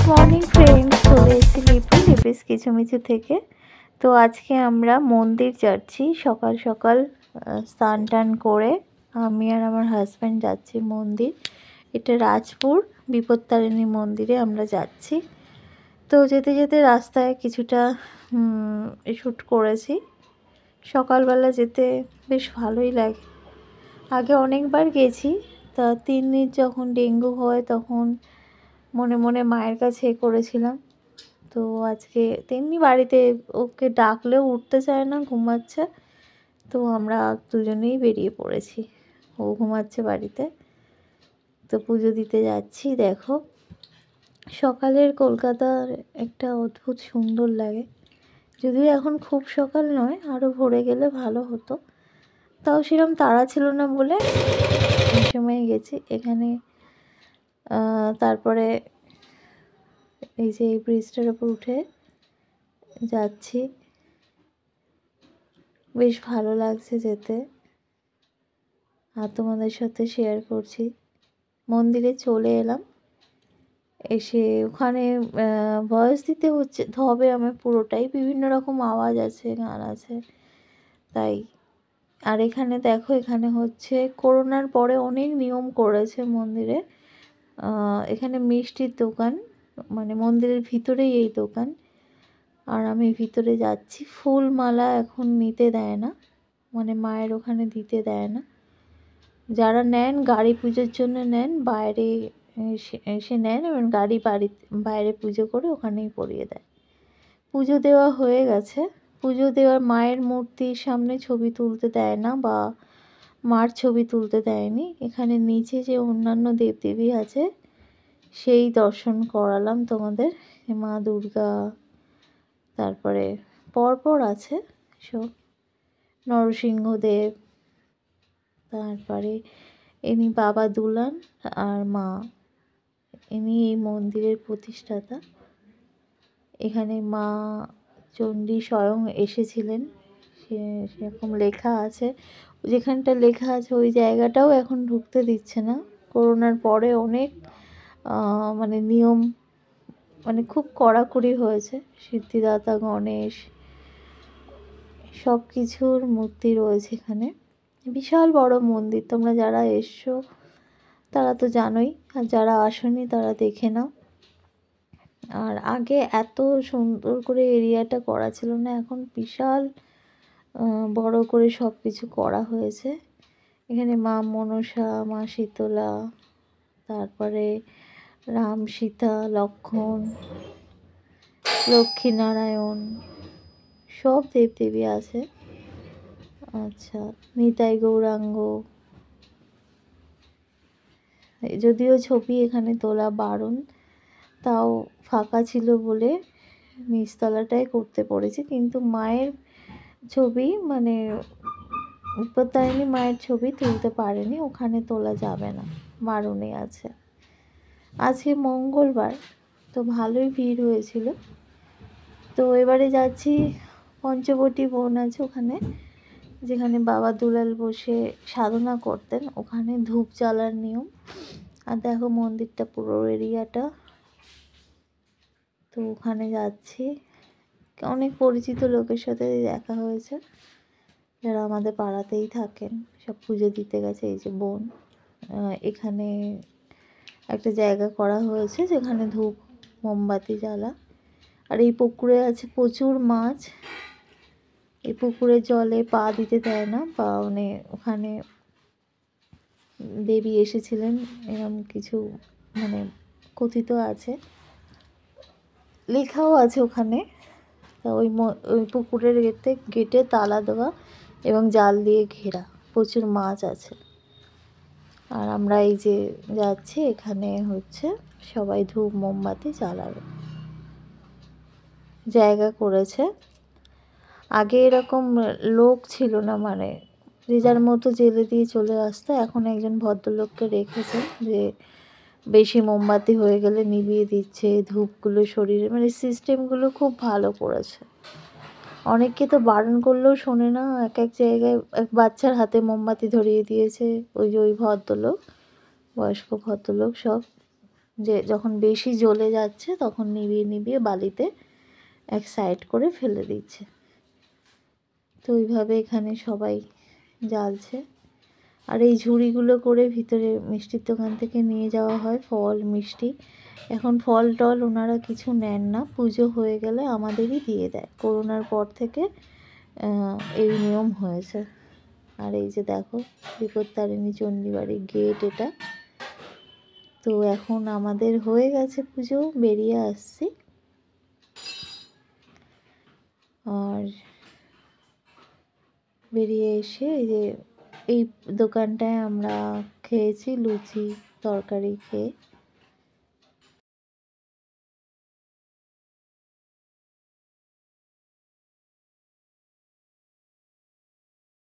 Good morning friends, চলে এসেছি লিপিস কিচুমিচু থেকে। তো আজকে আমরা মন্দির যাচ্ছি সকাল সকাল। স্নান টান করে আমি আর আমার হাজব্যান্ড যাচ্ছি মন্দির। এটা রাজপুর বিপত্তারিণী মন্দিরে আমরা যাচ্ছি। তো যেতে যেতে রাস্তায় কিছুটা শ্যুট করেছি। সকালবেলা যেতে বেশ ভালোই লাগে। আগে অনেকবার গেছি। তা তিন্নির যখন ডেঙ্গু হয় তখন মনে মনে মায়ের কাছে করেছিলাম। তো আজকে তেমনি বাড়িতে ওকে ডাকলেও উঠতে চায় না, ঘুমাচ্ছে। তো আমরা দুজনেই বেরিয়ে পড়েছি, ও ঘুমাচ্ছে বাড়িতে। তো পুজো দিতে যাচ্ছি। দেখো, সকালের কলকাতার একটা অদ্ভুত সুন্দর লাগে। যদিও এখন খুব সকাল নয়, আরও ভোরে গেলে ভালো হতো। তাও সেরকম তাড়া ছিল না বলে এই সময় গেছি। এখানে তারপরে এই যে এই ব্রিজটার উপর উঠে যাচ্ছি, বেশ ভালো লাগছে যেতে, আর তোমাদের সাথে শেয়ার করছি। মন্দিরে চলে এলাম, এসে ওখানে ভয়েস দিতে হবে আমার পুরোটাই, বিভিন্ন রকম আওয়াজ আছে, গান আছে তাই। আর এখানে দেখো, এখানে হচ্ছে করোনার পরে অনেক নিয়ম করেছে মন্দিরে। এখানে মিষ্টির দোকান, মানে মন্দিরের ভিতরেই এই দোকান। আর আমি ভিতরে যাচ্ছি। ফুল মালা এখন নিতে দেয় না, মানে মায়ের ওখানে দিতে দেয় না। যারা নেন গাড়ি পুজোর জন্য নেন, বাইরে এসে নেন এবং গাড়ি বাইরে পুজো করে ওখানেই পরিয়ে দেয়। পুজো দেওয়া হয়ে গেছে। পুজো দেওয়ার মায়ের মূর্তির সামনে ছবি তুলতে দেয় না, বা মার ছবি তুলতে দেয়নি। এখানে নিচে যে অন্যান্য দেবদেবী আছে সেই দর্শন করালাম তোমাদের। মা দুর্গা, তারপরে পরপর আছে সব, নরসিংহদেব, তারপরে ইনি বাবা দুলান আর মা, ইনি এই মন্দিরের প্রতিষ্ঠাতা। এখানে মা চণ্ডী স্বয়ং এসেছিলেন, সেরকম লেখা আছে। যেখানটা লেখা আছে ওই জায়গাটাও এখন ঢুকতে দিচ্ছে না। করোনার পরে অনেক মানে নিয়ম, মানে খুব কড়াকড়ি হয়েছে। সিদ্ধিদাতা গণেশ, সব কিছুর মূর্তি রয়েছে এখানে। বিশাল বড় মন্দির, তোমরা যারা এসছো তারা তো জানোই, আর যারা আসোনি তারা দেখে নাও। আর আগে এত সুন্দর করে এরিয়াটা করা ছিল না, এখন বিশাল বড় করে সব কিছু করা হয়েছে। এখানে মা মনসা, মা শীতলা, তারপরে রাম, সীতা, লক্ষ্মণ, লক্ষ্মীনারায়ণ, সব দেবদেবী আছে। আচ্ছা, নিতাই গৌরাঙ্গ। যদিও ছবি এখানে তোলা বারণ, তাও ফাঁকা ছিল বলে নিচতলাটাই করতে পড়েছে। কিন্তু মায়ের ছবি, মানে বিপত্তারিণী মায়ের ছবি তুলতে পারেনি, ওখানে তোলা যাবে না, বারণে আছে। আজকে মঙ্গলবার, তো ভালোই ভিড় হয়েছিল। তো এবারে যাচ্ছি, পঞ্চবটী বন আছে ওখানে, যেখানে বাবা দুলাল বসে সাধনা করতেন, ওখানে ধূপ জ্বালার নিয়ম। আর দেখো মন্দিরটা পুরো এরিয়াটা। তো ওখানে যাচ্ছি, অনেক পরিচিত লোকের সাথে দেখা হয়েছে যারা আমাদের পাড়াতেই থাকেন, সব পুজো দিতে গেছে। এই যে বোন, এখানে একটা জায়গা করা হয়েছে যেখানে ধূপ মোমবাতি জ্বালা। আর এই পুকুরে আছে প্রচুর মাছ। এই পুকুরের জলে পা দিতে দেয় না, পা মানে ওখানে দেবী এসেছিলেন এরকম কিছু, মানে কথিত আছে, লেখাও আছে ওখানে। তা ওই পুকুরের গেটে তালা দেওয়া এবং জাল দিয়ে ঘেরা, প্রচুর মাছ আছে। আর আমরা এই যে যাচ্ছি, এখানে হচ্ছে সবাই ধূপ মোমবাতি জ্বালাবে, জায়গা করেছে। আগে এরকম লোক ছিল না, মানে যে যার মতো জেলে দিয়ে চলে আসতো। এখন একজন ভদ্রলোককে রেখেছে, যে বেশি মোমবাতি হয়ে গেলে নিভিয়ে দিচ্ছে, ধূপগুলো শরীরে, মানে সিস্টেমগুলো খুব ভালো করেছে। অনেককে তো বারণ করলেও শোনে না। এক এক জায়গায় এক বাচ্চার হাতে মোমবাতি ধরিয়ে দিয়েছে ওই যে ওই ভদ্রলোক, বয়স্ক ভদ্রলোক সব। যে যখন বেশি জ্বলে যাচ্ছে তখন নিভিয়ে নিভিয়ে বালিতে এক সাইড করে ফেলে দিচ্ছে। তো ওইভাবে এখানে সবাই জ্বালছে। আর এই ঝুড়িগুলো করে ভিতরে মিষ্টির দোকান থেকে নিয়ে যাওয়া হয় ফল মিষ্টি। এখন ফল টল ওনারা কিছু নেন না, পুজো হয়ে গেলে আমাদেরই দিয়ে দেয়। করোনার পর থেকে এই নিয়ম হয়েছে। আর এই যে দেখো বিপত্তারিণী চণ্ডীবাড়ির গেট এটা। তো এখন আমাদের হয়ে গেছে পুজো, বেরিয়ে আসছি। আর বেরিয়ে এসে এই যে এই দোকানটায় আমরা খেয়েছি লুচি তরকারি খেয়ে।